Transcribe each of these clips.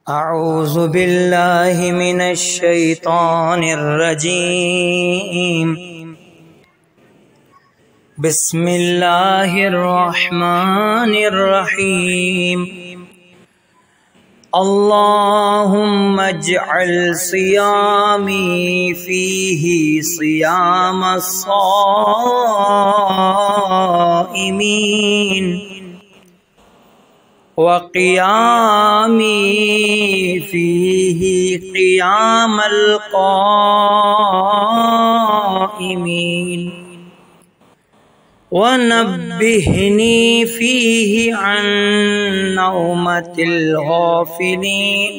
اعوذ باللہ من الشیطان الرجیم بسم اللہ الرحمن الرحیم اللہم اجعل صیامی فیہ صیام الصائمین وقیامی فیہ قیام القائمین ونبہنی فیہ عن نومۃ الغافلین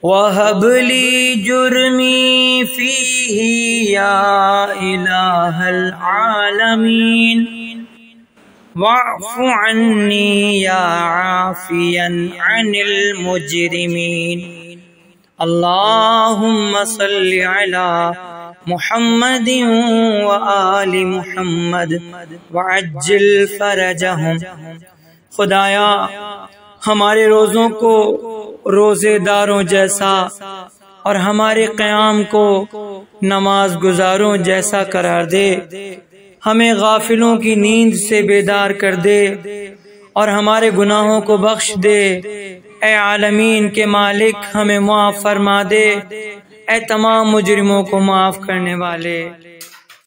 وہب لی جرمی فیہ یا الہ العالمین واعف عنی یا عافیا عن المجرمین اللہم صل علی محمد وآل محمد وعجل فرجہم۔ خدایا ہمارے روزوں کو روزے داروں جیسا اور ہمارے قیام کو نماز گزاروں جیسا قرار دے، ہمیں غافلوں کی نیند سے بیدار کر دے اور ہمارے گناہوں کو بخش دے۔ اے عالمین کے مالک ہمیں معاف فرما دے، اے تمام مجرموں کو معاف کرنے والے۔